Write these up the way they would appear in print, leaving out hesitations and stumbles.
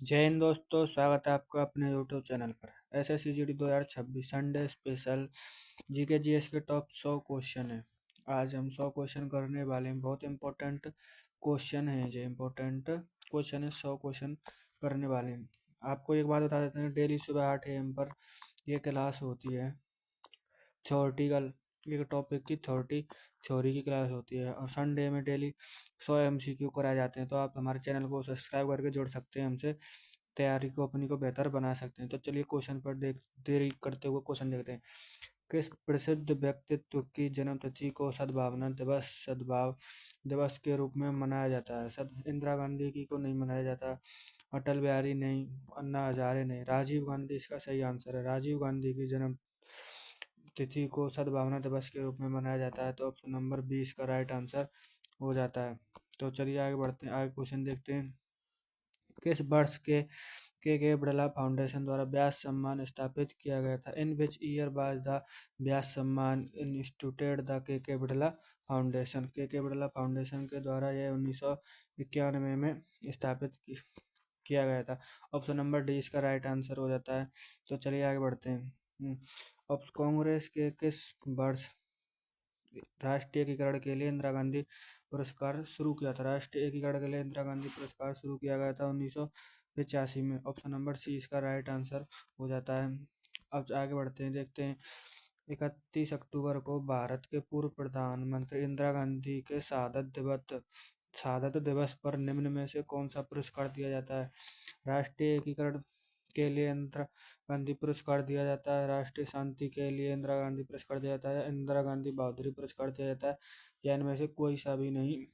जय हिंद दोस्तों, स्वागत है आपका अपने यूट्यूब चैनल पर। SSCGD 2026 Sunday special GK GS के टॉप 100 क्वेश्चन है। आज हम 100 क्वेश्चन करने वाले हैं। बहुत इंपॉर्टेंट क्वेश्चन है, जो इम्पोर्टेंट क्वेश्चन है 100 क्वेश्चन करने वाले हैं। आपको एक बात बता देते हैं, डेली सुबह 8 AM पर ये क्लास होती है। थ्योरेटिकल एक टॉपिक की थ्योरी की क्लास होती है और संडे में डेली 100 MCQ कराए जाते हैं। तो आप हमारे चैनल को सब्सक्राइब करके जुड़ सकते हैं, हमसे तैयारी को अपनी को बेहतर बना सकते हैं। तो चलिए क्वेश्चन पर देरी करते हुए क्वेश्चन देखते हैं। किस प्रसिद्ध व्यक्तित्व की जन्मतिथि को सद्भाव दिवस के रूप में मनाया जाता है? इंदिरा गांधी की को नहीं मनाया जाता, अटल बिहारी नहीं, अन्ना हजारे नहीं, राजीव गांधी इसका सही आंसर है। राजीव गांधी की जन्म तिथि को सद्भावना दिवस के रूप में मनाया जाता है। तो ऑप्शन नंबर 20 का राइट आंसर हो जाता है। तो चलिए आगे बढ़ते हैं, आगे क्वेश्चन देखते हैं। किस वर्ष के बिड़ला फाउंडेशन द्वारा व्यास सम्मान स्थापित किया गया था? इन विच ईयर वाज द व्यास सम्मान इंस्टीट्यूटेड द के बिड़ला फाउंडेशन? के बिड़ला फाउंडेशन के द्वारा यह 1991 में स्थापित किया गया था। ऑप्शन नंबर डी इसका राइट आंसर हो जाता है। तो चलिए आगे बढ़ते हैं। अब कांग्रेस के किस वर्ष राष्ट्रीय एकीकरण के लिए इंदिरा गांधी पुरस्कार शुरू किया था? राष्ट्रीय एकीकरण के लिए इंदिरा गांधी पुरस्कार शुरू किया गया था 1985 में। ऑप्शन नंबर सी इसका राइट आंसर हो जाता है। अब आगे बढ़ते हैं, देखते हैं। 31 अक्टूबर को भारत के पूर्व प्रधानमंत्री इंदिरा गांधी के शहादत दिवस पर निम्न में से कौन सा पुरस्कार दिया जाता है? राष्ट्रीय एकीकरण के लिए इंदिरा गांधी पुरस्कार दिया जाता है, राष्ट्रीय शांति के लिए इंदिरा गांधी पुरस्कार दिया जाता है, इंदिरा गांधी बहादुरी पुरस्कार दिया जाता है, या इनमें से कोई सा भी नहीं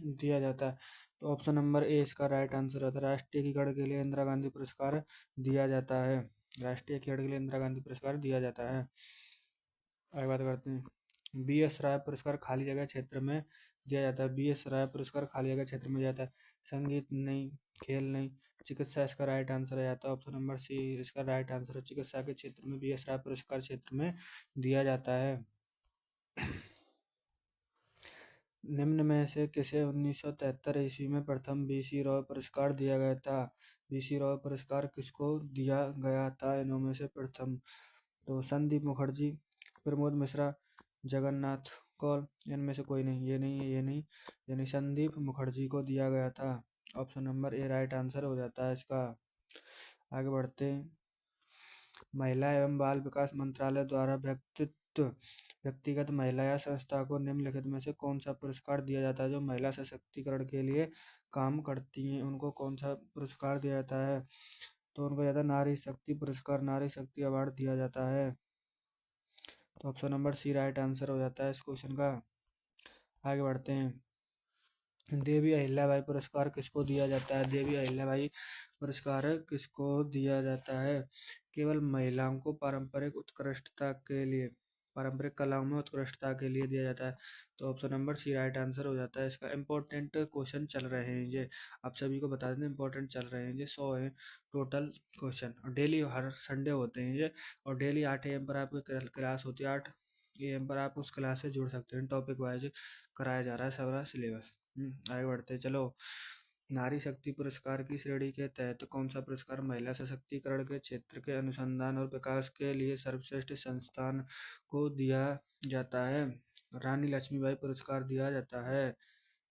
दिया जाता है? तो ऑप्शन नंबर ए इसका राइट आंसर होता है। राष्ट्रीय एकीकरण के लिए इंदिरा गांधी पुरस्कार दिया जाता है। राष्ट्रीय एकीकरण के लिए इंदिरा गांधी पुरस्कार दिया जाता है। आगे बात करते हैं। BS राय पुरस्कार खाली जगह क्षेत्र में दिया जाता है। BS राय पुरस्कार खाली जगह क्षेत्र में दिया जाता है। संगीत नहीं, खेल नहीं, चिकित्सा इसका राइट आंसर है जाता है। ऑप्शन नंबर सी इसका राइट आंसर है। चिकित्सा के क्षेत्र में BS राय पुरस्कार क्षेत्र में दिया जाता है। निम्न में से किसे 1973 ईस्वी में प्रथम BC रॉय पुरस्कार दिया गया था? BC रॉय पुरस्कार किसको दिया गया था इनों में से प्रथम? तो संदीप मुखर्जी, प्रमोद मिश्रा, जगन्नाथ कौल, इनमें से कोई नहीं। ये नहीं, ये नहीं, यानी संदीप मुखर्जी को दिया गया था। Option number A right answer हो जाता है इसका। आगे बढ़ते हैं। महिला एवं बाल विकास मंत्रालय द्वारा व्यक्तिगत महिला या संस्था को निम्नलिखित में से कौन सा पुरस्कार दिया जाता है? जो महिला सशक्तिकरण के लिए काम करती हैं उनको कौन सा पुरस्कार दिया जाता है? तो उनको ज़्यादा नारी शक्ति पुरस्कार, नारी शक्ति अवार्ड दिया जाता है। तो option number C right answer हो जाता है इस क्वेश्चन का। आगे बढ़ते हैं। देवी अहिल्याबाई पुरस्कार किसको दिया जाता है? देवी अहिल्याबाई पुरस्कार किसको दिया जाता है? केवल महिलाओं को पारंपरिक कलाओं में उत्कृष्टता के लिए दिया जाता है। तो option number C right answer हो जाता है इसका। इंपॉर्टेंट क्वेश्चन चल रहे हैं ये, आप सभी को बता दें, इंपॉर्टेंट चल रहे हैं ये। 100 हैं टोटल क्वेश्चन और डेली हर संडे होते हैं ये। और डेली 8 AM पर आपकी क्लास होती है। 8 AM पर आप उस क्लास से जुड़ सकते हैं। टॉपिक वाइज कराया जा रहा है सारा सिलेबस। आगे बढ़ते चलो। नारी शक्ति पुरस्कार की श्रेणी के तहत कौन सा पुरस्कार महिला सशक्तिकरण के क्षेत्र के अनुसंधान और विकास के लिए सर्वश्रेष्ठ संस्थान को दिया जाता है? रानी लक्ष्मीबाई पुरस्कार दिया जाता है।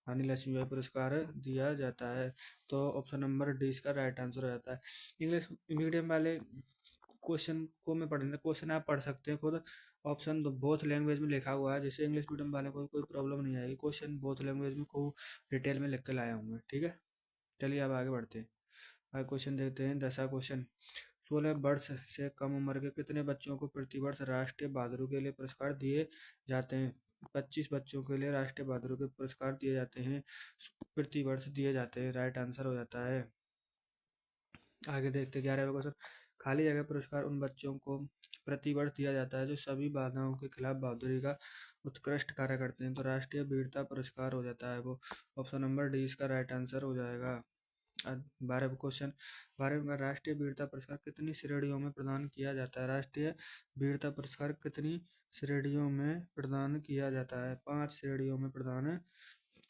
रानी लक्ष्मीबाई पुरस्कार दिया जाता है। तो ऑप्शन नंबर डी इसका राइट आंसर हो जाता है। इंग्लिश मीडियम वाले क्वेश्चन को मैं पढ़ने क्वेश्चन आप पढ़ सकते हैं खुद। ऑप्शन बोथ लैंग्वेज में लिखा हुआ है, जैसे इंग्लिश मीडियम वाले को कोई प्रॉब्लम नहीं आएगी। क्वेश्चन बोथ लैंग्वेज में खूब डिटेल में लिख के लाया हूँ मैं, ठीक है। चलिए अब आगे बढ़ते हैं। आगे क्वेश्चन देखते हैं। 10वां क्वेश्चन। 16 वर्ष से कम उम्र के कितने बच्चों को प्रतिवर्ष राष्ट्रीय बहादुरी के लिए पुरस्कार दिए जाते हैं? 25 बच्चों के लिए राष्ट्रीय बहादुरी के पुरस्कार दिए जाते हैं, प्रतिवर्ष दिए जाते हैं। राइट आंसर हो जाता है। आगे देखते हैं 11वां क्वेश्चन। खाली जगह पुरस्कार उन बच्चों को प्रतिवर्ष दिया जाता है जो सभी बाधाओं के खिलाफ बहादुरी का उत्कृष्ट कार्य करते हैं। तो राष्ट्रीय वीरता पुरस्कार हो जाता है वो। ऑप्शन नंबर डी इसका राइट आंसर हो जाएगा। 12वां क्वेश्चन। 12वें का राष्ट्रीय वीरता पुरस्कार कितनी श्रेणियों में प्रदान किया जाता है? राष्ट्रीय वीरता पुरस्कार कितनी श्रेणियों में प्रदान किया जाता है? 5 श्रेणियों में प्रदान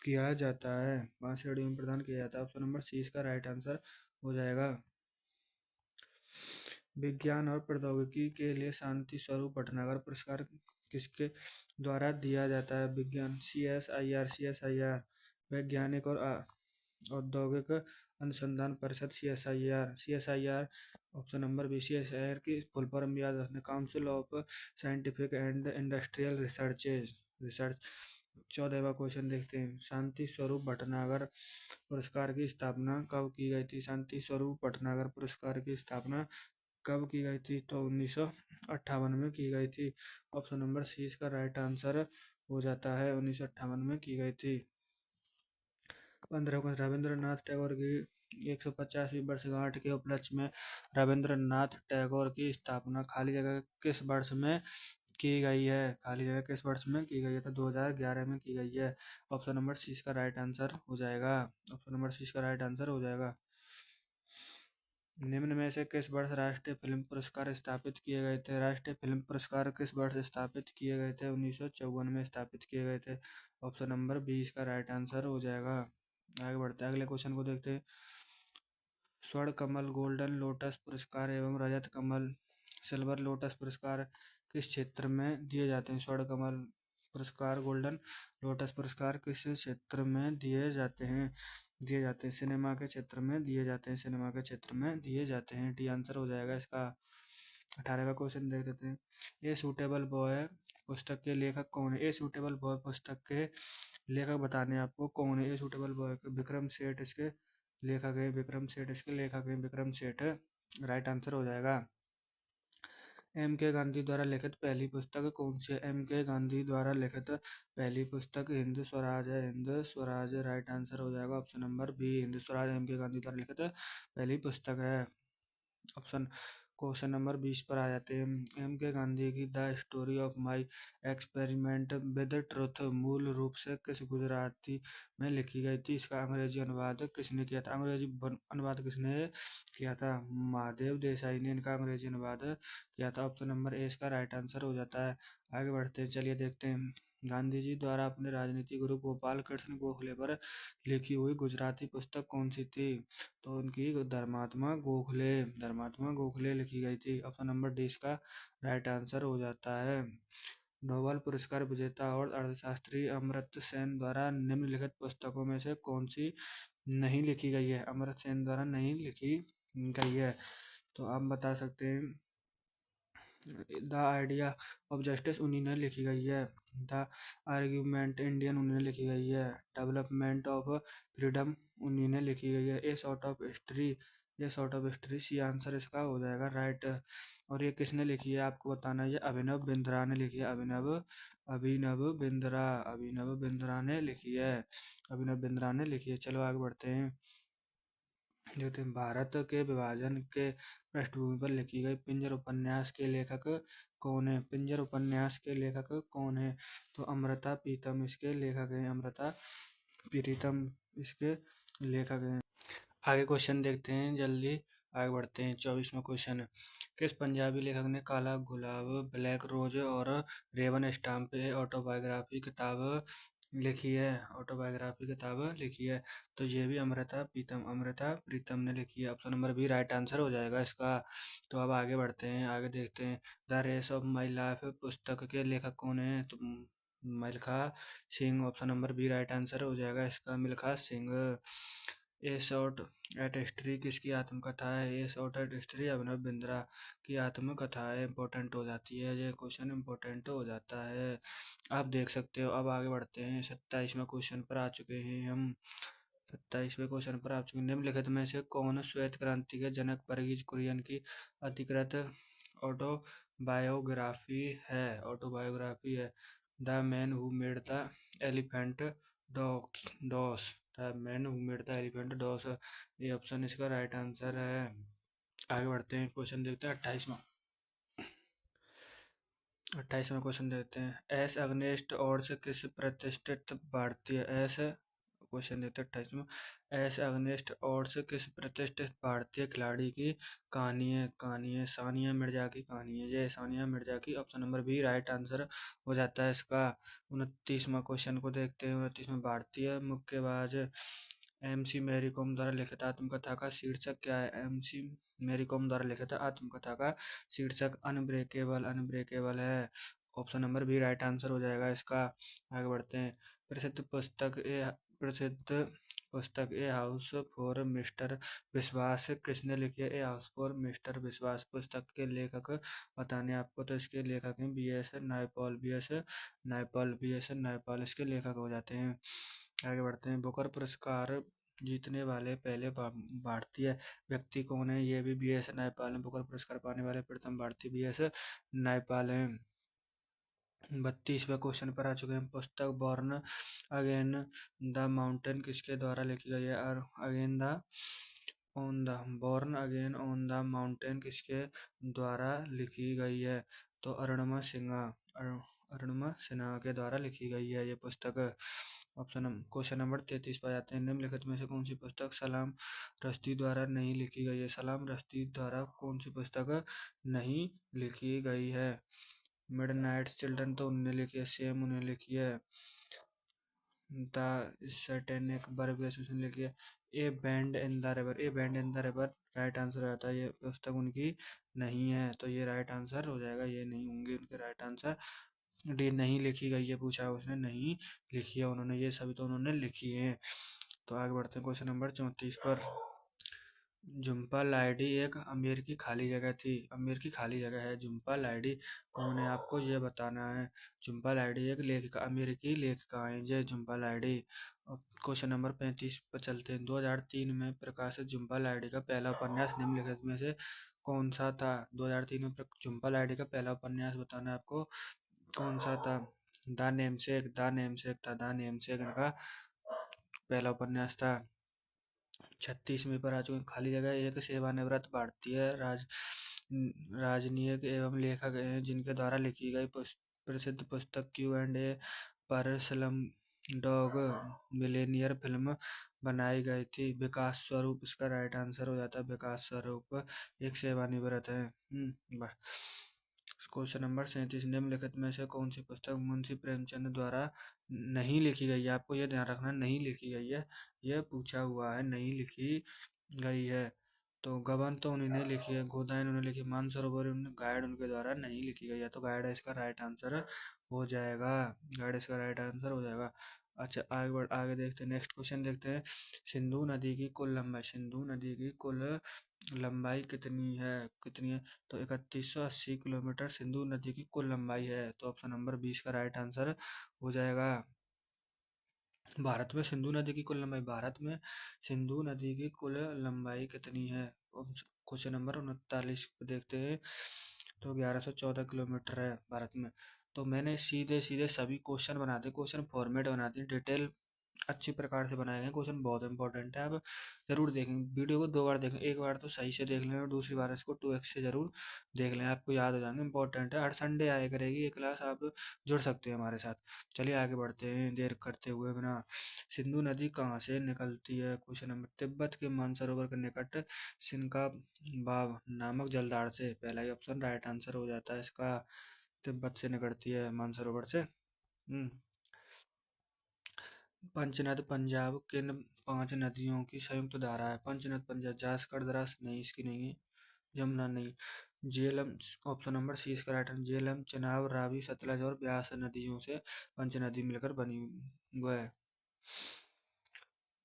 किया जाता है। 5 श्रेणियों में प्रदान किया जाता है। ऑप्शन नंबर सी इसका राइट आंसर हो जाएगा। विज्ञान और प्रौद्योगिकी के लिए शांति स्वरूप भटनागर पुरस्कार किसके द्वारा दिया जाता है? विज्ञान CSIR वैज्ञानिक और औद्योगिक अनुसंधान परिषद CSIR option number B. CSIR की फुल फॉर्म याद रखना, council of scientific and industrial research. 14वां क्वेश्चन देखते हैं, शांति स्वरूप भटनागर पुरस्कार की स्थापना कब की गई थी? शांति स्वरूप भटनागर पुरस्कार की स्थापना कब की गई थी? तो 1958 में की गई थी। ऑप्शन नंबर सी इसका राइट आंसर हो जाता है, 1958 में की गई थी। 15 को रविंद्रनाथ टैगोर की 150वीं वर्षगांठ के उपलक्ष्य में रविंद्रनाथ टैगोर की स्थापना खाली जगह किस वर्ष में की गई है? खाली जगह किस वर्ष में की गई है? तो 2011 में की गई है। ऑप्शन नंबर सी इसका राइट आंसर हो जाएगा। ऑप्शन नंबर सी इसका राइट आंसर हो जाएगा। निम्न में से किस वर्ष राष्ट्रीय फिल्म पुरस्कार स्थापित किए गए थे? राष्ट्रीय फिल्म पुरस्कार किस वर्ष स्थापित किए गए थे? 1954 में स्थापित किए गए थे। ऑप्शन नंबर बी इसका राइट आंसर हो जाएगा। आगे बढ़ते हैं, अगले क्वेश्चन को देखते हैं। स्वर्ण कमल, गोल्डन लोटस पुरस्कार एवं रजत कमल, सिल्वर लोटस पुरस्कार किस क्षेत्र में दिए जाते हैं? स्वर्ण कमल पुरस्कार, गोल्डन लोटस पुरस्कार किस क्षेत्र में दिए जाते हैं? सिनेमा के क्षेत्र में दिए जाते हैं। सिनेमा के क्षेत्र में दिए जाते हैं। डी आंसर हो जाएगा इसका। 18वां क्वेश्चन देख लेते हैं। ए सूटेबल बॉय पुस्तक के लेखक कौन है? ए सूटेबल बॉय पुस्तक के लेखक बताने आपको कौन है? A suitable boy Vikram Seth इसके लेखक है। विक्रम सेठ राइट आंसर हो जाएगा। एम के गांधी द्वारा लिखित पहली पुस्तक कौन सी है? एम के गांधी द्वारा लिखित पहली पुस्तक हिंद स्वराज है। हिंद स्वराज राइट आंसर हो जाएगा। Option number B Hind Swaraj M K Gandhi द्वारा लिखित पहली पुस्तक है। ऑप्शन क्वेश्चन नंबर 20 पर आ जाते हैं। एम के गांधी की the story of my experiment with truth मूल रूप से किस गुजराती में लिखी गई थी? इसका अंग्रेजी अनुवाद किसने किया था? अनुवाद किसने किया था? महादेव देसाई ने इनका अंग्रेजी अनुवाद किया था। ऑप्शन नंबर ए इसका राइट आंसर हो जाता है। आगे बढ़ते हैं, चलिए देखते हैं। गांधी जी द्वारा अपने राजनीतिक गुरु गोपाल कृष्ण गोखले पर लिखी हुई गुजराती पुस्तक कौन सी थी? तो उनकी धर्मात्मा गोखले लिखी गई थी। ऑप्शन नंबर डी इसका राइट आंसर हो जाता है। नोबेल पुरस्कार विजेता और अर्थशास्त्री अमर्त्य सेन द्वारा निम्नलिखित पुस्तकों में से कौन सी नहीं लिखी गई है? अमर्त्य सेन द्वारा नहीं लिखी गई है, तो आप बता सकते हैं। द आइडिया ऑफ जस्टिस उन्हीं ने लिखी गई है। द आर्ग्यूमेंट इंडियन उन्हीं ने लिखी गई है। डेवलपमेंट ऑफ फ्रीडम उन्हीं ने लिखी गई है। ये sort of history C answer इसका हो जाएगा राइट। और ये किसने लिखी है आपको बताना है। ये अभिनव बिंद्रा ने लिखी है। अभिनव बिंद्रा ने लिखी है। चलो आगे बढ़ते हैं। देखते हैं, भारत के विभाजन के पृष्ठभूमि पर लिखी गई पिंजर उपन्यास के लेखक कौन है? तो अमृता प्रीतम इसके लेखक हैं। आगे क्वेश्चन देखते हैं, जल्दी आगे बढ़ते हैं। 24वां क्वेश्चन, किस पंजाबी लेखक ने काला गुलाब, ब्लैक रोज और रेवन स्टाम्प पे ऑटोबायोग्राफी किताब लिखी है? तो ये भी अमृता प्रीतम ने लिखी है। Option number B right answer हो जाएगा इसका। तो अब आगे बढ़ते हैं, आगे देखते हैं। The race of my life पुस्तक के लेखक कौन है? तो Milkha Singh. Option number B right answer हो जाएगा इसका, Milkha Singh. A shot at history किसकी आत्मकथा है? A shot at history Abhinav Bindra की आत्मकथा है। इंपॉर्टेंट हो जाती है ये क्वेश्चन, इंपॉर्टेंट हो जाता है। आप देख सकते हो। अब आगे बढ़ते हैं, 27वें क्वेश्चन पर आ चुके हैं हम। 27वें क्वेश्चन पर आ चुके हैं। निम्नलिखित में से कौन श्वेत क्रांति के जनक परवेज कुरियन की अधिकृत ऑटोबायोग्राफी है? The man who made the elephant dance. ये ऑप्शन इसका राइट आंसर है। आगे बढ़ते हैं, क्वेश्चन देखते हैं 28वां क्वेश्चन देखते हैं। एस अग्नेस्ट ओड्स किस प्रतिष्ठित भारतीय क्वेश्चन देखते हैं 28वां। एस अग्नेस्ट ओड्स किस प्रतिष्ठित भारतीय खिलाड़ी की कहानी है? सानिया मिर्जा की कहानी है ये, सानिया मिर्जा की। Option number B right answer हो जाता है इसका। 29वां क्वेश्चन को देखते हैं। 29वां, भारतीय मुक्केबाज MC मैरी कॉम द्वारा लिखित आत्मकथा का शीर्षक क्या है? MC मैरी कॉम द्वारा लिखित आत्मकथा का शीर्षक अनब्रेकेबल अनब्रेकेबल है। Option number B right answer हो जाएगा इसका। आगे बढ़ते हैं। प्रसिद्ध पुस्तक ए हाउस फॉर मिस्टर विश्वास किसने लिखी है? ए हाउस फॉर मिस्टर विश्वास पुस्तक के लेखक बताने आपको, तो इसके लेखक हैं बी.एस. नायपॉल। बी.एस. नायपॉल इसके लेखक हो जाते हैं। आगे बढ़ते हैं। बुकर पुरस्कार जीतने वाले पहले भारतीय व्यक्ति कौन है? ये भी बी.एस. नायपॉल हैं। बुकर पुरस्कार पाने वाले प्रथम भारतीय बी.एस. नायपॉल हैं। 32वें क्वेश्चन पर आ चुके हैं। पुस्तक बॉर्न अगेन द माउंटेन किसके द्वारा लिखी गई है? और again the on the born again on the mountain किसके द्वारा लिखी गई है? तो अरुणमा सिन्हा के द्वारा लिखी गई है ये पुस्तक। क्वेश्चन नंबर 33 पर जाते हैं। निम्नलिखित में से कौन सी पुस्तक सलाम रश्दी द्वारा नहीं लिखी गई है? सलाम रश्दी द्वारा कौन सी पुस्तक नहीं लिखी गई है? मिडनाइट चिल्ड्रन तो उन्होंने लिखी है, सेम उन्होंने लिखी है, द सैटेनिक बर्ब एसोसिएशन लिखी है, A band in the river. A band in the river right answer आता है। ये पुस्तक उनकी नहीं है, तो ये राइट आंसर हो जाएगा। ये नहीं होंगे उनके राइट आंसर। डी नहीं लिखी गई है, पूछा उसने, नहीं लिखी है उन्होंने, ये सभी तो उन्होंने लिखी है। तो आगे बढ़ते हैं क्वेश्चन नंबर 34 पर। झुम्पा लाहिड़ी एक अमीर की खाली जगह थी। अमीर की खाली जगह है। झुम्पा लाहिड़ी कौन है? आपको ये बताना है। झुम्पा लाहिड़ी एक लेखिका, अमीर की लेखिका है जय झुम्पा लाहिड़ी। क्वेश्चन नंबर 35 पर चलते हैं। 2003 में प्रकाशित झुम्पा लाहिड़ी का पहला उपन्यास निम्नलिखित में से कौन सा था? 2003 में झुम्पा लाहिड़ी का पहला उपन्यास बताना है आपको, कौन सा था? द नेमसेक था। द नेमसेक इनका पहला उपन्यास था। 36वीं पर आ चुके हैं। खाली जगह एक सेवानिवृत्त भारतीय राजनीतिज्ञ एवं लेखक हैं जिनके द्वारा लिखी गई प्रसिद्ध पुस्तक Q&A पर स्लमडॉग मिलियनेयर फिल्म बनाई गई थी। विकास स्वरूप इसका राइट आंसर हो जाता है। विकास स्वरूप एक सेवानिवृत्त है। Question number 37। निम्नलिखित में से कौन सी पुस्तक मुंशी प्रेमचंद द्वारा नहीं लिखी गई है? आपको यह ध्यान रखना, नहीं लिखी गई है, यह पूछा हुआ है, नहीं लिखी गई है। तो गबन तो उन्होंने लिखी है, गोदान उन्होंने लिखी, मानसरोवर गाइड उनके द्वारा नहीं लिखी गई है, तो गाइड इसका राइट आंसर हो जाएगा। गाइड इसका राइट आंसर हो जाएगा। अच्छा, आगे देखते हैं। नेक्स्ट क्वेश्चन देखते हैं। सिंधु नदी की कुल लंबाई, सिंधु नदी की कुल लंबाई कितनी है? तो 3180 किलोमीटर सिंधु नदी की कुल लंबाई है। तो ऑप्शन नंबर 20 का राइट आंसर हो जाएगा। भारत में सिंधु नदी की कुल लंबाई, भारत में सिंधु नदी की कुल लंबाई कितनी है? क्वेश्चन नंबर 39 पे देखते हैं। तो 1114 किलोमीटर है भारत में। तो मैंने सीधे सीधे सभी क्वेश्चन बना दिए, क्वेश्चन फॉर्मेट बना दिए, डिटेल अच्छी प्रकार से बनाए गए। क्वेश्चन बहुत इंपॉर्टेंट है। आप जरूर देखें, वीडियो को 2 बार देखें, एक बार तो सही से देख लें और दूसरी बार इसको 2x से जरूर देख लें, आपको याद हो जाएंगे। इंपॉर्टेंट है, हर संडे आया करेगी ये क्लास, आप जुड़ सकते हैं हमारे साथ। चलिए आगे बढ़ते हैं देर करते हुए बिना। सिंधु नदी कहाँ से निकलती है? क्वेश्चन नंबर, तिब्बत के मानसरोवर के निकट सिनका बाव नामक जलधार से। पहला ही ऑप्शन राइट आंसर हो जाता है इसका। तिब्बत से निकलती है मानसरोवर से। पंचनद पंजाब किन 5 नदियों की संयुक्त धारा है? पंचनद पंजाब, जासकर द्रास नहीं, इसकी नहीं है। यमुना नहीं। झेलम, ऑप्शन नंबर सी इसका राइट आंसर। झेलम, चेनाब, रावी, सतलज और ब्यास नदियों से पंचनदी मिलकर बनी हुई है।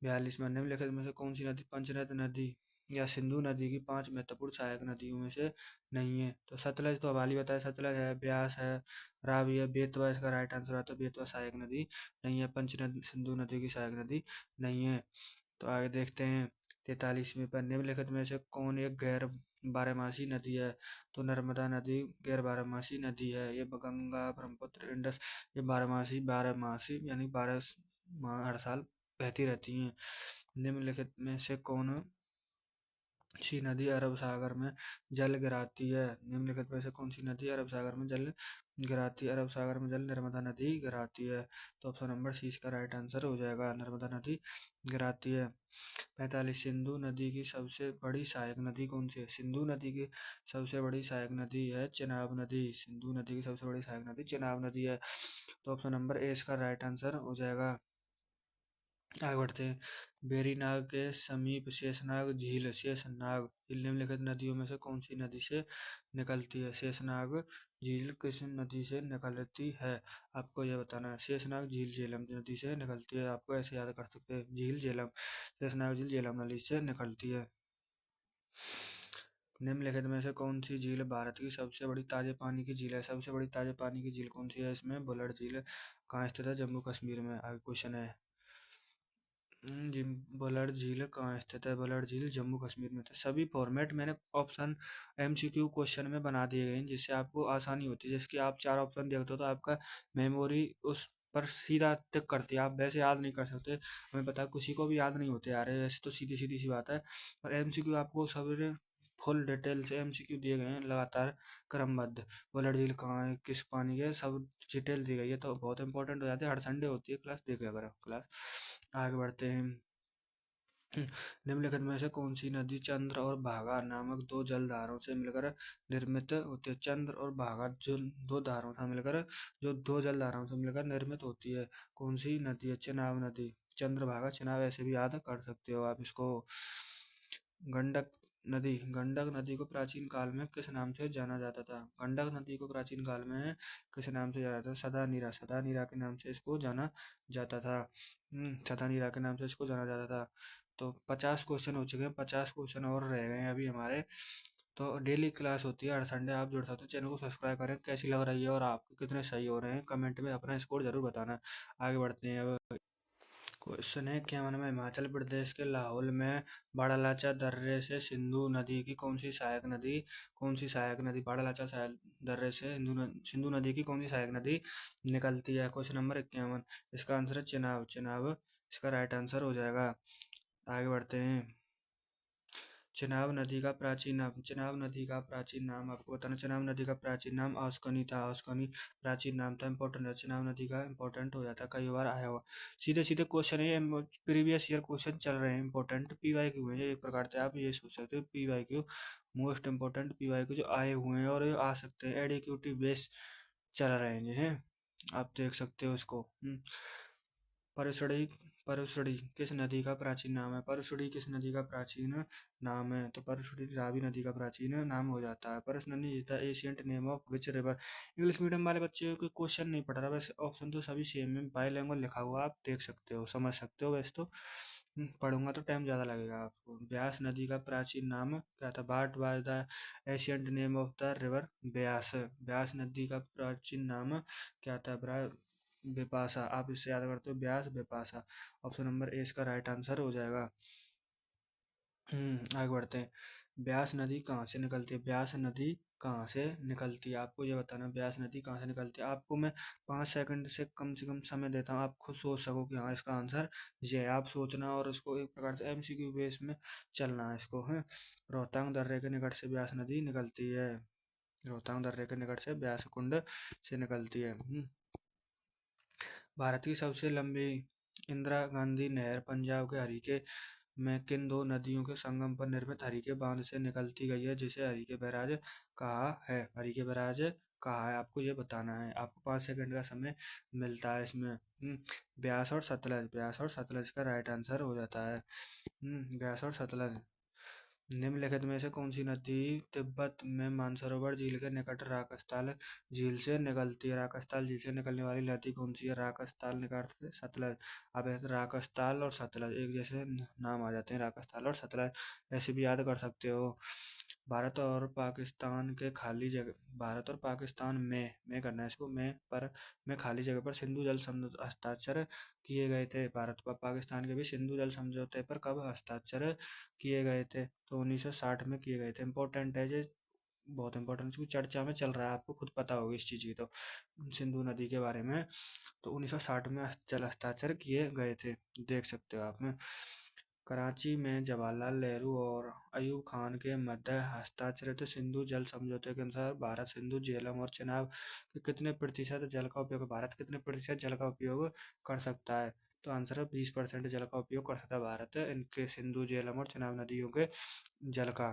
42 में निम्नलिखित में से कौन सी नदी पंचनद नदी या सिंधु नदी की 5 महत्वपूर्ण सहायक नदियों में से नहीं है? तो सतलज तो हवाली बताया, सतलज है, ब्यास है, रावी है, बेतवा इसका राइट आंसर आता है। बेतवा सहायक नदी नहीं है, पंचनद सिंधु नदी की सहायक नदी नहीं है। तो आगे देखते हैं। 43वीं पर निम्नलिखित में से कौन एक गैर बारहमासी नदी है? तो नर्मदा नदी गैर बारहमासी नदी है। ये गंगा, ब्रह्मपुत्र, इंडस ये बारहमासी यानी 12 माह हर साल बहती रहती हैं। निम्नलिखित में से कौन सी नदी अरब सागर में जल गिराती है? निम्नलिखित में से कौन सी नदी अरब सागर में जल गिराती है? अरब सागर में जल नर्मदा नदी गिराती है। तो ऑप्शन नंबर सी इसका राइट आंसर हो जाएगा, नर्मदा नदी गिराती है। 45 सिंधु नदी की सबसे बड़ी सहायक नदी कौन सी है? सिंधु नदी की सबसे बड़ी सहायक नदी है चेनाब नदी। सिंधु नदी की सबसे बड़ी सहायक नदी चेनाब नदी है। तो ऑप्शन नंबर ए इसका राइट आंसर हो जाएगा। आगे बढ़ते हैं। वेरीनाग के समीप शेषनाग झील निम्नलिखित नदियों में से कौन सी नदी से निकलती है? शेषनाग झील किस नदी से निकलती है? आपको यह बताना है। शेषनाग झील झेलम नदी से निकलती है। आपको ऐसे याद कर सकते हैं, झील झेलम, शेषनाग झील झेलम नदी से निकलती है। निम्नलिखित में से कौन सी झील भारत की सबसे बड़ी ताजे पानी की झील है? सबसे बड़ी ताजे पानी की झील कौन सी है? इसमें बुलर झील कहाँ स्थित है? जम्मू कश्मीर में। आगे क्वेश्चन है। जी, बुलर झील कहाँ स्थित है? बुलर झील जम्मू कश्मीर में। तो सभी फॉर्मेट मैंने ऑप्शन एमसीक्यू क्वेश्चन में बना दिए गए हैं, जिससे आपको आसानी होती है। जैसे कि आप 4 ऑप्शन देखते हो तो आपका मेमोरी उस पर सीधा टिक करती है, आप वैसे याद नहीं कर सकते। हमें पता है किसी को भी याद नहीं होते यार, वैसे तो सीधी सीधी सी बात है। पर एमसीक्यू आपको सब फुल डिटेल से एमसीक्यू दिए गए हैं, लगातार क्रमबद्ध। बुलर झील कहाँ है, किस पानी के, सब डिटेल दी गई है, तो बहुत इंपॉर्टेंट हो जाते हैं। हर संडे होती है क्लास, देख लिया करो क्लास। आगे बढ़ते हैं। निम्नलिखित में से कौन सी नदी चंद्र और भागा नामक दो जलधाराओं से मिलकर निर्मित होती है? चंद्र और भागा जो दो धाराओं से मिलकर, जो दो जलधाराओं से मिलकर निर्मित होती है, कौन सी नदी है? चेनाब नदी। चंद्रभागा चेनाब ऐसे भी याद कर सकते हो आप इसको। गंडक नदी। गंडक नदी को प्राचीन काल में किस नाम से जाना जाता था? गंडक नदी को प्राचीन काल में किस नाम से जाना जाता था? सदानीरा। सदानीरा के नाम से इसको जाना जाता था। सदानीरा के नाम से इसको जाना जाता था। तो 50 क्वेश्चन हो चुके हैं, 50 क्वेश्चन और रह गए हैं अभी हमारे। तो डेली क्लास होती है हर संडे, आप जुड़ सकते हो। चैनल को सब्सक्राइब करें। कैसी लग रही है और आप कितने सही हो रहे हैं, कमेंट में अपना स्कोर जरूर बताना। आगे बढ़ते हैं अब। क्वेश्चन है, क्या मालूम है हिमाचल प्रदेश के लाहौल में बाड़ालाचा दर्रे से सिंधु नदी की कौन सी सहायक नदी, कौन सी सहायक नदी बाड़ालाचा दर्रे से सिंधु नदी की कौन सी सहायक नदी निकलती है? Question number 51। इसका आंसर है चेनाब। चेनाब इसका राइट आंसर हो जाएगा। आगे बढ़ते हैं। चेनाब नदी का प्राचीन नाम। चेनाब नदी का प्राचीन नाम आपको बताना। चेनाब नदी का प्राचीन नाम आस्कनी था। आस्कनी प्राचीन नाम था। इंपॉर्टेंट है, चेनाब नदी का इंपॉर्टेंट हो जाता है, कई बार आया हुआ। सीधे सीधे क्वेश्चन है, ये प्रीवियस ईयर क्वेश्चन चल रहे हैं, इंपॉर्टेंट पीवाईक्यू है एक प्रकार से, आप ये सोच सकते हो पीवाईक्यू, मोस्ट इंपॉर्टेंट पीवाईक्यू जो आए हुए हैं और ये आ सकते हैं, एडिक्यूटिव बेस चल रहे हैं ये हैं। आप देख सकते हो इसको। परसड़ी। परसड़ी किस नदी का प्राचीन नाम है? परसड़ी किस नदी का प्राचीन नाम है? तो परसड़ी रावी नदी का प्राचीन नाम हो जाता है। परस नदी is the ancient name of which river? English medium वाले बच्चे को क्वेश्चन नहीं पढ़ रहा, वैसे ऑप्शन तो सभी सेम है, बाईलिंगुअल लिखा हुआ, आप देख सकते हो, समझ सकते हो। वैसे तो पढ़ूंगा तो टाइम ज़्यादा लगेगा आपको। ब्यास नदी का प्राचीन नाम क्या था? बाट was the ancient name of the river Beas. Beas नदी का प्राचीन नाम क्या था? बिपाशा। आप इससे याद करते हो, Beas Bipasha. Option number A इसका राइट आंसर हो जाएगा। आगे बढ़ते हैं। ब्यास नदी कहाँ से निकलती है? ब्यास नदी कहाँ से निकलती है? आपको ये बताना है, ब्यास नदी कहाँ से निकलती है। आपको मैं 5 सेकंड से कम समय देता हूँ, आप खुद सोच सको कि हाँ इसका आंसर ये है। आप सोचना और उसको एक प्रकार से एमसीक्यू बेस में चलना है इसको है। रोहतांग दर्रे के निकट से ब्यास नदी निकलती है। रोहतांग दर्रे के निकट से ब्यास कुंड से निकलती है। भारत की सबसे लंबी इंदिरा गांधी नहर पंजाब के हरीके में किन दो नदियों के संगम पर निर्मित हरीके बांध से निकलती गई है, जिसे हरीके बैराज कहा है? हरीके बैराज कहा है, आपको ये बताना है। आपको 5 सेकंड का समय मिलता है इसमें। ब्यास और सतलज। ब्यास और सतलज का राइट आंसर हो जाता है। ब्यास और सतलज। निम्नलिखित में से कौन सी नदी तिब्बत में मानसरोवर झील के निकट राकस्थाल झील से निकलती है? राकस्थाल झील से निकलने वाली नदी कौन सी है? राकस्थाल निकट से सतलज। अब ऐसे राकस्थाल और सतलज एक जैसे नाम आ जाते हैं, राकस्थाल और सतलज, ऐसे भी याद कर सकते हो। भारत और पाकिस्तान के खाली जगह, भारत और पाकिस्तान में करना है इसको, में खाली जगह पर सिंधु जल समझौता हस्ताक्षर किए गए थे। भारत और पाकिस्तान के भी सिंधु जल समझौते पर कब हस्ताक्षर किए गए थे? तो 1960 में किए गए थे। इंपॉर्टेंट है ये, बहुत इंपॉर्टेंट, क्योंकि चर्चा में चल रहा है, आपको खुद पता होगी इस चीज़ की। तो सिंधु नदी के बारे में तो 1960 में जल हस्ताक्षर किए गए थे, देख सकते हो आप में। कराची में जवाहरलाल नेहरू और अयूब खान के मध्य हस्ताक्षरित सिंधु जल समझौते के अनुसार भारत सिंधु झेलम और चेनाब के कितने प्रतिशत जल का उपयोग, भारत कितने प्रतिशत जल का उपयोग कर सकता है? तो आंसर है 20% जल का उपयोग कर सकता है भारत इनके सिंधु झेलम और चेनाब नदियों के जल का।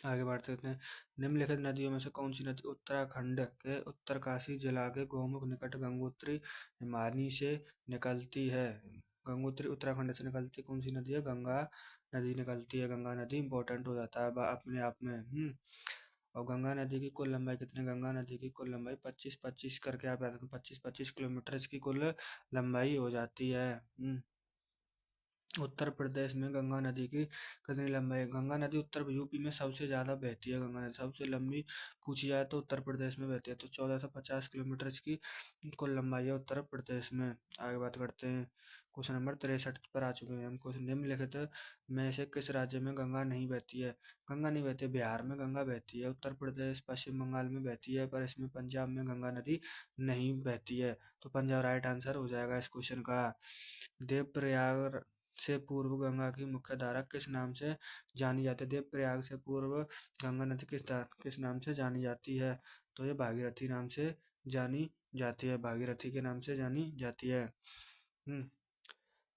आगे बढ़ते हैं। निम्नलिखित नदियों में से कौन सी नदी उत्तराखंड के उत्तरकाशी जिला के गौमुख निकट गंगोत्री हिमानी से निकलती है? गंगोत्री उत्तराखंड से निकलती कौन सी नदी है? गंगा नदी निकलती है। गंगा नदी इंपॉर्टेंट हो जाता है अपने आप में। और गंगा नदी की कुल लंबाई कितनी? गंगा नदी की कुल लंबाई 25-25 करके आप याद रखें, 25-25 किलोमीटर इसकी कुल लंबाई हो जाती है। उत्तर प्रदेश में गंगा नदी की कितनी लंबाई है? गंगा नदी उत्तर यूपी में सबसे ज़्यादा बहती है। गंगा नदी सबसे लंबी पूछी जाए तो उत्तर प्रदेश में बहती है, तो 1450 किलोमीटर इसकी कुल लंबाई है उत्तर प्रदेश में। आगे बात करते हैं, क्वेश्चन नंबर 63 पर आ चुके हैं हम। क्वेश्चन निम्नलिखित में से किस राज्य में गंगा नहीं बहती है? गंगा नहीं बहती है। बिहार में गंगा बहती है, उत्तर प्रदेश पश्चिम बंगाल में बहती है, पर इसमें पंजाब में गंगा नदी नहीं बहती है। तो पंजाब राइट आंसर हो जाएगा इस क्वेश्चन का। देवप्रयाग से पूर्व गंगा की मुख्य धारा किस नाम से जानी जाती है? देवप्रयाग से पूर्व गंगा नदी किस नाम से जानी जाती है? तो ये भागीरथी नाम से जानी जाती है, भागीरथी के नाम से जानी जाती है।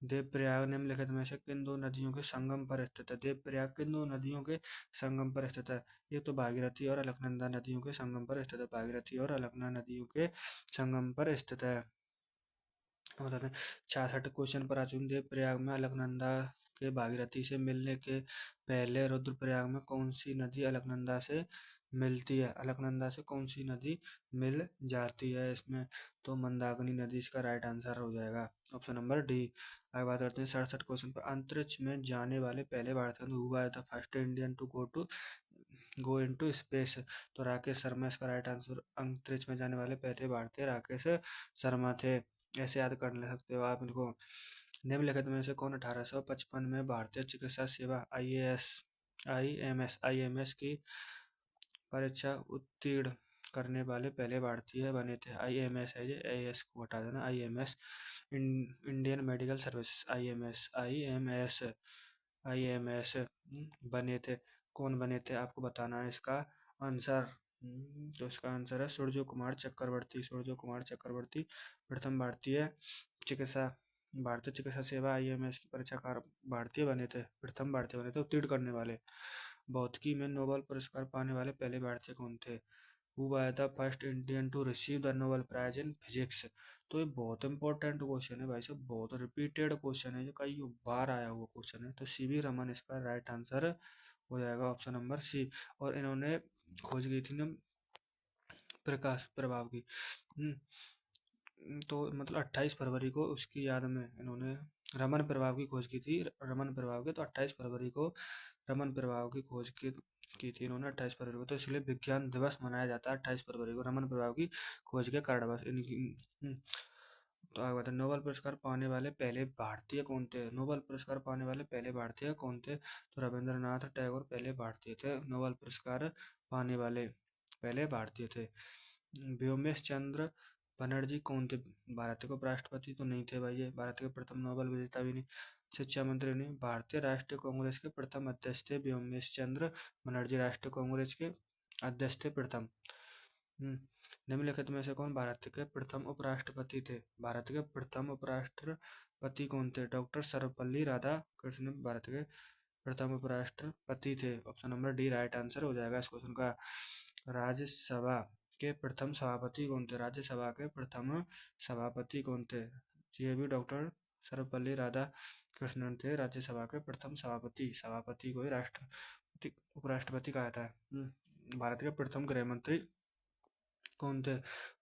देवप्रयाग निम्नलिखित में से किन दो नदियों के संगम पर स्थित है? देवप्रयाग किन दो नदियों के संगम पर स्थित है? ये तो भागीरथी और अलकनंदा नदियों के संगम पर स्थित है। भागीरथी और अलकनंदा नदियों के संगम पर स्थित है। बताते हैं 66 क्वेश्चन पर आ चुके। देवप्रयाग में अलकनंदा के भागीरथी से मिलने के पहले रुद्रप्रयाग में कौन सी नदी अलकनंदा से मिलती है? अलकनंदा से कौन सी नदी मिल जाती है इसमें? तो मंदाकिनी नदी इसका राइट आंसर हो जाएगा, ऑप्शन नंबर डी। आगे बात करते हैं 67 क्वेश्चन पर। अंतरिक्ष में जाने वाले पहले भारतीय हुआ था first Indian to go into space? तो राकेश शर्मा इसका राइट आंसर। अंतरिक्ष में जाने वाले पहले भारतीय राकेश शर्मा थे। ऐसे याद कर ले सकते हो आप इनको। निम्नलिखित में से कौन 1855 में भारतीय चिकित्सा सेवा आईएमएस की परीक्षा उत्तीर्ण करने वाले पहले भारतीय बने थे? आईएमएस है ये, एएस को हटा देना। IMS Indian medical services, IMS बने थे। कौन बने थे आपको बताना है इसका आंसर। तो इसका आंसर है सूर्य कुमार चक्रवर्ती। सूर्य कुमार चक्रवर्ती प्रथम भारतीय चिकित्सा सेवा आईएमएस की परीक्षाकार भारतीय बने थे, प्रथम भारतीय बने थे उत्तीर्ण करने वाले। भौतिकी में नोबेल पुरस्कार पाने वाले पहले भारतीय कौन थे? Who was the first Indian to receive the Nobel prize in physics? तो ये बहुत इंपॉर्टेंट क्वेश्चन है भाई साहब, बहुत रिपीटेड क्वेश्चन है, ये कई बार आया हुआ क्वेश्चन है। तो सीवी रमन इसका राइट आंसर हो जाएगा, ऑप्शन नंबर सी। और इन्होंने खोज की थी ना प्रकाश प्रभाव की। तो मतलब 28 फरवरी को उसकी याद में इन्होंने रमन प्रभाव की खोज की थी। रमन प्रभाव की, तो 28 फरवरी को रमन प्रभाव की खोज की थी इन्होंने 28 फरवरी को। तो इसलिए विज्ञान दिवस मनाया जाता है 28 फरवरी को, रमन प्रभाव की खोज के कारण बस इनकी। तो आगे बताए नोबेल पुरस्कार पाने वाले पहले भारतीय कौन थे? नोबेल पुरस्कार पाने वाले पहले भारतीय कौन थे? तो रविंद्रनाथ टैगोर पहले भारतीय थे नोबेल पुरस्कार पाने वाले पहले भारतीय थे। व्योमेश चंद्र बनर्जी कौन थे? भारत के उपराष्ट्रपति तो नहीं थे भाई, ये भारत के प्रथम नोबेल विजेता भी नहीं, शिक्षा मंत्री नहीं, भारतीय राष्ट्रीय कांग्रेस के प्रथम अध्यक्ष थे व्योमेश चंद्र बनर्जी। राष्ट्रीय कांग्रेस के अध्यक्ष थे प्रथम। निम्नलिखित में से कौन भारत के प्रथम उपराष्ट्रपति थे? भारत के प्रथम उपराष्ट्रपति कौन थे? डॉक्टर सर्वपल्ली राधाकृष्णन भारत के प्रथम उपराष्ट्रपति थे, option number D right answer हो जाएगा इस क्वेश्चन का। राज्यसभा के प्रथम सभापति कौन थे? राज्यसभा के प्रथम सभापति कौन थे? ये भी डॉक्टर सर्वपल्ली राधाकृष्णन थे राज्यसभा के प्रथम सभापति। सभापति को ही राष्ट्रपति उपराष्ट्रपति कहा था। भारत के प्रथम गृह मंत्री कौन थे?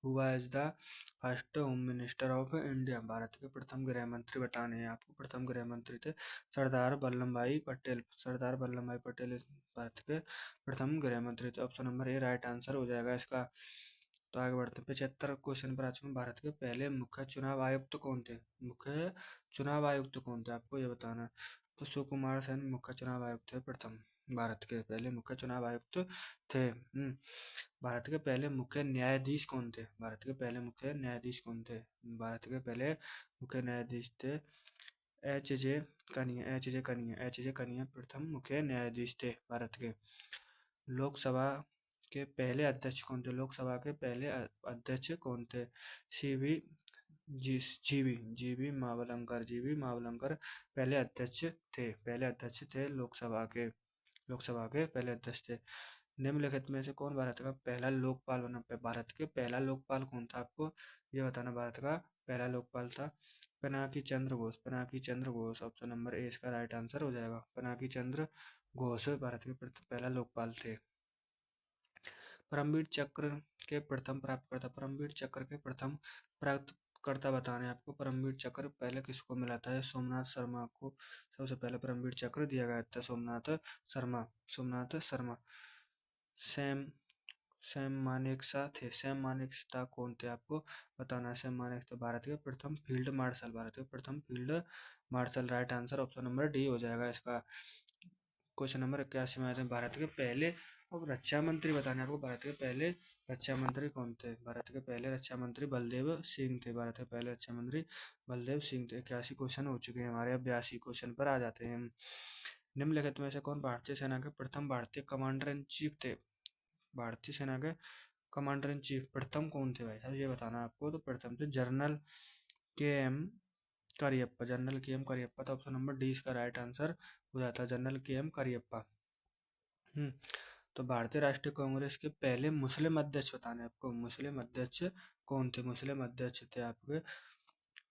हुआ is the first home minister of India? Bharat के प्रथम गृह मंत्री बताने हैं आपको। प्रथम गृह मंत्री थे सरदार वल्लभ भाई पटेल। सरदार वल्लभ भाई पटेल भारत के प्रथम गृह मंत्री थे, option number A right answer हो जाएगा इसका। तो आगे बढ़ते हैं 75 क्वेश्चन पर आ चुके हैं। भारत के पहले मुख्य चुनाव आयुक्त कौन थे? मुख्य चुनाव आयुक्त कौन थे आपको ये बताना है। तो सुकुमार सेन मुख्य चुनाव आयुक्त थे प्रथम, भारत के पहले मुख्य चुनाव आयुक्त थे। भारत के पहले मुख्य न्यायाधीश कौन थे? भारत के पहले मुख्य न्यायाधीश कौन थे? भारत के पहले मुख्य न्यायाधीश थे एच जे कनिया प्रथम मुख्य न्यायाधीश थे भारत के। लोकसभा के पहले अध्यक्ष कौन थे? लोकसभा के पहले अध्यक्ष कौन थे? जीवी मावलंकर पहले अध्यक्ष थे लोकसभा के। लोकसभा के पहले अध्यक्ष थे। निम्नलिखित में से कौन भारत का पहला लोकपाल बना? भारत के पहला लोकपाल कौन था, आपको ये बताना। भारत का पहला लोकपाल था Pinaki Chandra Ghosh. Pinaki Chandra Ghosh option number A इसका राइट आंसर हो जाएगा। पिनाकी चंद्र घोष भारत के पहला लोकपाल थे। परमवीर चक्र के प्रथम प्राप्तकर्ता, परमवीर चक्र के प्रथम प्राप्तकर्ता बताने आपको। परमवीर चक्र पहले किसको मिला था? सोमनाथ शर्मा को सबसे पहले परमवीर चक्र दिया गया था। सोमनाथ शर्मा, सोमनाथ शर्मा। सैम सैम मानेकशॉ थे। सैम मानेकशॉ कौन थे, आपको बताना है। सैम मानेकशॉ भारत के प्रथम फील्ड मार्शल, भारत के प्रथम field marshal. Right answer option number D हो जाएगा इसका। क्वेश्चन नंबर 81 में आते हैं भारत के पहले अब रक्षा मंत्री बताने आपको। भारत के पहले रक्षा मंत्री कौन थे? भारत के पहले रक्षा मंत्री बलदेव सिंह थे। भारत के पहले रक्षा मंत्री बलदेव सिंह थे। 81 क्वेश्चन हो चुके हैं हमारे। अब 82 क्वेश्चन पर आ जाते हैं। निम्नलिखित में से कौन भारतीय सेना के प्रथम भारतीय कमांडर इन चीफ थे? भारतीय सेना के कमांडर इन चीफ प्रथम कौन थे भाई साहब, ये बताना आपको। तो प्रथम थे जनरल के एम करियप्पा। जनरल के एम करियप्पा था। ऑप्शन नंबर डी इसका राइट आंसर हो जाता है, जनरल के एम करियप्पा। तो भारतीय राष्ट्रीय कांग्रेस के पहले मुस्लिम अध्यक्ष बताने आपको। मुस्लिम अध्यक्ष कौन थे? मुस्लिम अध्यक्ष थे आपके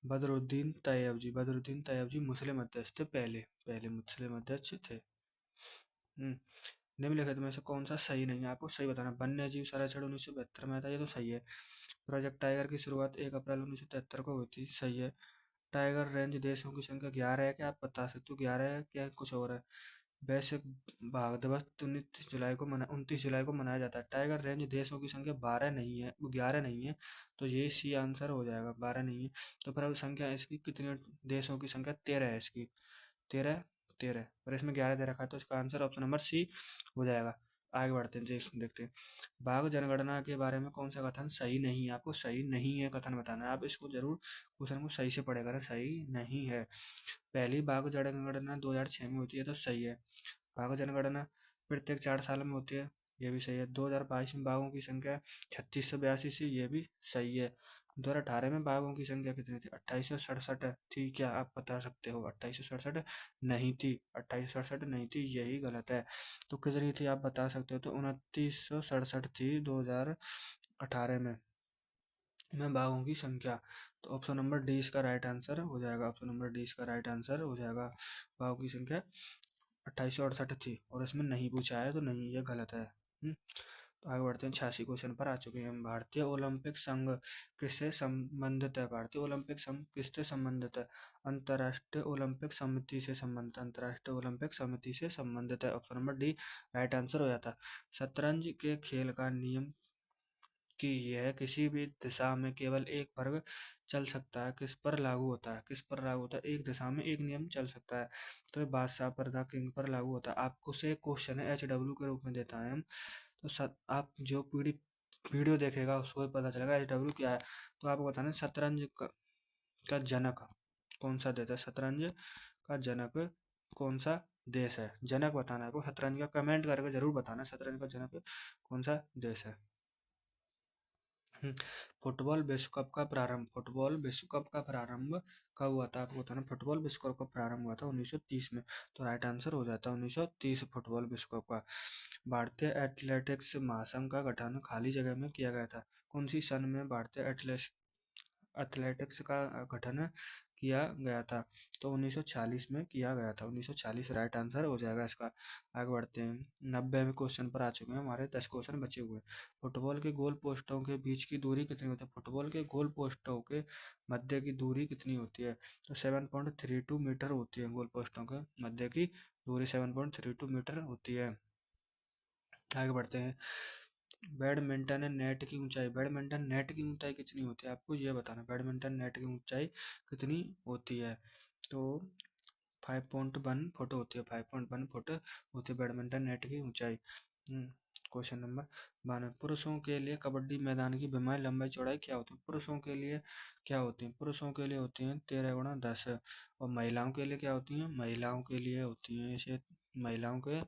बदरुद्दीन तैयब जी। बदरुद्दीन तैयब जी मुस्लिम अध्यक्ष थे, पहले पहले मुस्लिम अध्यक्ष थे। निम्नलिखित में से कौन सा सही नहीं है, आपको सही बताना। वन्य जीव संरक्षण 1972 में था, ये तो सही है। प्रोजेक्ट टाइगर की शुरुआत 1 अप्रैल 1973 को हुई थी, सही है। टाइगर रेंज देशों की संख्या 11 है, क्या आप बता सकते हो 11 है क्या कुछ और है? वैश्विक बाघ दिवस 29 जुलाई को मनाया जाता है। टाइगर रेंज देशों की संख्या 12 नहीं है, 11 नहीं है, तो ये सी आंसर हो जाएगा। 12 नहीं है तो फिर अब संख्या इसकी कितनी? देशों की संख्या 13 है इसकी। 13 13 और इसमें 11 दे रखा है, तो इसका आंसर ऑप्शन नंबर सी हो जाएगा। आगे बढ़ते हैं, देखते हैं। बाघ जनगणना के बारे में कौन सा कथन सही नहीं है? आपको सही नहीं है कथन बताना है। आप इसको जरूर क्वेश्चन को सही से पढ़े करें। सही नहीं है। पहली बाघ जनगणना 2006 में होती है, तो सही है। बाघ जनगणना प्रत्येक 4 साल में होती है, ये भी सही है। 2022 में बाघों की संख्या 3682 थी, ये भी सही है। 2018 में बाघों की संख्या कितनी थी? 2867 थी, क्या आप बता सकते हो? 2867 नहीं थी, 2867 नहीं थी, यही गलत है। तो कितनी थी आप बता सकते हो? तो 2967 थी 2018 में बाघों की संख्या। तो ऑप्शन नंबर डी इसका राइट आंसर हो जाएगा। ऑप्शन नंबर डी इसका राइट आंसर हो जाएगा। बाघों की संख्या 2868 थी और इसमें नहीं पूछा है, तो नहीं, ये गलत है। तो आगे बढ़ते हैं। 86 क्वेश्चन पर आ चुके हैं। भारतीय ओलंपिक संघ किससे संबंधित है? भारतीय ओलंपिक संघ किससे संबंधित है? अंतर्राष्ट्रीय ओलंपिक समिति से संबंधित। अंतर्राष्ट्रीय ओलंपिक समिति से संबंधित है। Option number D right answer हो जाता है। शतरंज के खेल का नियम कि यह किसी भी दिशा में केवल एक वर्ग चल सकता है, किस पर लागू होता है? किस पर लागू होता है? एक दिशा में एक नियम चल सकता है, तो ये बादशाह पर, द किंग पर लागू होता है। आपको से क्वेश्चन है HW के रूप में देता है हम, तो आप जो पीडी वीडियो देखेगा उसको ही पता चलेगा HW क्या है। तो आपको बताना शतरंज का जनक कौन सा देता है? शतरंज का जनक कौन सा देश है? जनक बताना है आपको शतरंज का। कमेंट करके जरूर बताना शतरंज का जनक कौन सा देश है। फुटबॉल विश्व कप का प्रारंभ, फुटबॉल विश्व कप का प्रारंभ कब हुआ था? आपको बताना। फुटबॉल विश्व कप का प्रारंभ हुआ था 1930 में, तो राइट आंसर हो जाता है 1930 फुटबॉल विश्व कप का। भारतीय एथलेटिक्स महासंघ का गठन खाली जगह में किया गया था, कौन सी सन में भारतीय एथलेटिक्स का गठन किया गया था? तो 1946 में किया गया था। 1946 राइट आंसर हो जाएगा इसका। आगे बढ़ते हैं। 90वें क्वेश्चन पर आ चुके हैं हमारे। 10 क्वेश्चन बचे हुए हैं। फुटबॉल के गोल पोस्टों के बीच की दूरी कितनी होती है? फुटबॉल के गोल पोस्टों के मध्य की दूरी कितनी होती है? तो 7.32 मीटर होती है। गोल पोस्टों के मध्य की दूरी 7.32 मीटर होती है। आगे बढ़ते हैं। बैडमिंटन नेट की ऊंचाई, बैडमिंटन नेट की ऊंचाई कितनी होती है? आपको ये बताना। बैडमिंटन नेट की ऊंचाई कितनी होती है? तो 5.1 फुट होती है। 5.1 फुट होती है बैडमिंटन नेट की ऊंचाई। Question number 92। पुरुषों के लिए कबड्डी मैदान की विमान लंबाई चौड़ाई क्या होती है? पुरुषों के लिए क्या होती है? पुरुषों के लिए होती है 13x10। और महिलाओं के लिए क्या होती है? महिलाओं के लिए होती है इसे महिलाओं के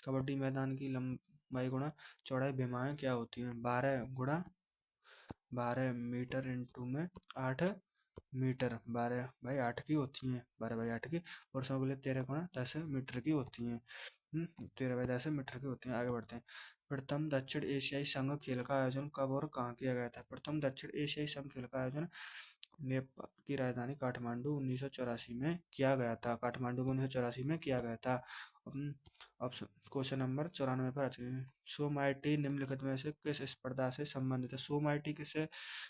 कबड्डी मैदान की लंबाई गुणा चौड़ाई विमाएँ क्या होती हैं? 12 मीटर इंटू में 8 मीटर, 12/8 की होती हैं। 12/8 की। पुरुषों के लिए 13x10 मीटर की होती हैं। 13 बाई 10 मीटर की होती हैं। आगे बढ़ते हैं। प्रथम दक्षिण एशियाई संघ खेल का आयोजन कब और कहाँ किया गया था? प्रथम दक्षिण एशियाई संघ खेल का आयोजन नेपाल की राजधानी काठमांडू 1984 में किया गया था। काठमांडू में 1984 में किया गया था। ऑप्शन क्वेश्चन नंबर 94 पर आते हैं। सोमाइटी निम्नलिखित में से किस स्पर्धा से संबंधित है? सोमाइटी किससे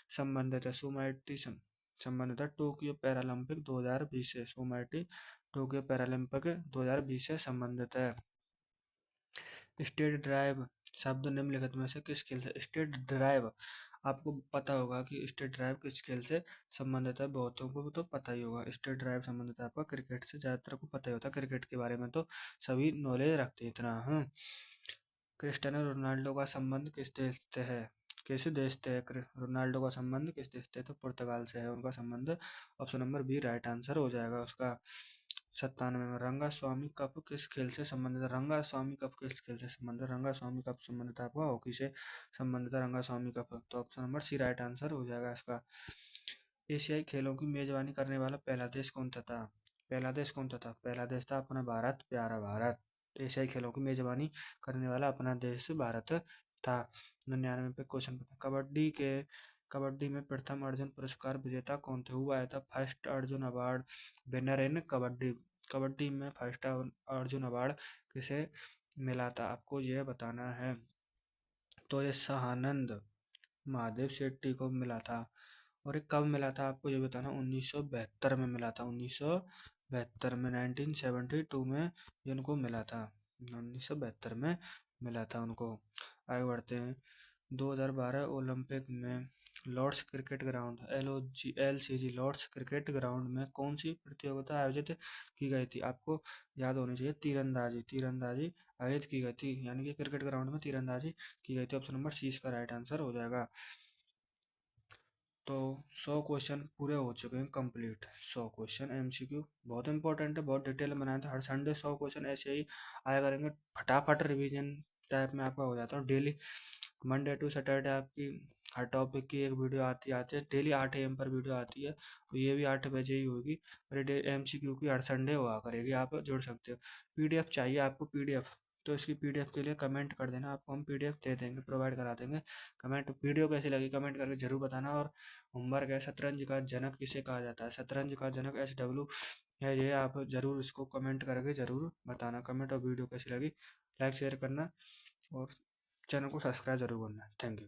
संबंधित है? सोमाइटी संबंधित है टोक्यो पैरालंपिक 2020 से। सोमाइटी टोक्यो पैरालंपिक 2020 से संबंधित है। स्टेट ड्राइव शब्द निम्नलिखित में से किस खेल से? स्टेट ड्राइव आपको पता होगा कि स्टेट ड्राइव किस खेल से संबंधित है। बहुतों को तो पता ही होगा। स्टेट ड्राइव संबंधित है आपका क्रिकेट से। ज़्यादातर को पता ही होता है क्रिकेट के बारे में, तो सभी नॉलेज रखते हैं इतना। क्रिस्टियानो रोनाल्डो का संबंध किस देश से है? किस देश से है रोनाल्डो का संबंध? किस देश से? तो पुर्तगाल से है उनका संबंध। Option number B right answer हो जाएगा उसका। 97 में रंगा स्वामी कप किस खेल से संबंधित है? रंगा स्वामी कप किस खेल से संबंधित है? रंगा स्वामी कप संबंधित है आपका हॉकी से संबंधित है रंगा स्वामी कप। तो option number C right answer हो जाएगा इसका। एशियाई खेलों की मेजबानी करने वाला पहला देश कौन सा था? पहला देश कौन सा था? पहला देश था अपना भारत, प्यारा भारत। एशियाई खेलों की मेजबानी करने वाला अपना देश भारत था। 99 पे क्वेश्चन कबड्डी में प्रथम अर्जुन पुरस्कार विजेता कौन थे? हुआ था first Arjun award winner in kabaddi. Kabaddi में फर्स्ट अर्जुन अवार्ड किसे मिला था? आपको यह बताना है। तो ये सहानंद महादेव शेट्टी को मिला था। और ये कब मिला था आपको ये बताना। 1972 में मिला था। 1972 में 1972 में ये उनको मिला था। 1972 में मिला था उनको। आगे बढ़ते हैं। 2012 ओलंपिक में Lord's cricket ground LCG Lord's cricket ground में कौन सी प्रतियोगिता आयोजित की गई थी? आपको याद होनी चाहिए। तीरंदाजी आयोजित की गई थी, यानी कि क्रिकेट ग्राउंड में तीरंदाजी की गई थी। ऑप्शन नंबर सी इसका राइट आंसर हो जाएगा। तो 100 क्वेश्चन पूरे हो चुके हैं कंप्लीट। 100 क्वेश्चन MCQ बहुत इंपॉर्टेंट है, बहुत डिटेल में बनाया था। हर संडे 100 क्वेश्चन ऐसे ही आया करेंगे। फटाफट रिवीजन टाइप में आपका हो जाता है। डेली मंडे टू सैटरडे आपकी हर टॉपिक की एक वीडियो आती है। डेली 8 AM पर वीडियो आती है, तो ये भी 8 बजे ही होगी। और MCQ की हर संडे हुआ करेगी, आप जुड़ सकते हो। PDF चाहिए आपको? PDF तो इसकी PDF के लिए कमेंट कर देना, आपको हम PDF दे देंगे, प्रोवाइड करा देंगे। कमेंट वीडियो कैसी लगी कमेंट करके जरूर बताना। और होमवर्क है, शतरंज का जनक किसे कहा जाता है? शतरंज का जनक SW है। ये आप जरूर इसको कमेंट करके जरूर बताना। कमेंट और वीडियो कैसी लगी लाइक शेयर करना और चैनल को सब्सक्राइब जरूर करना। Thank you.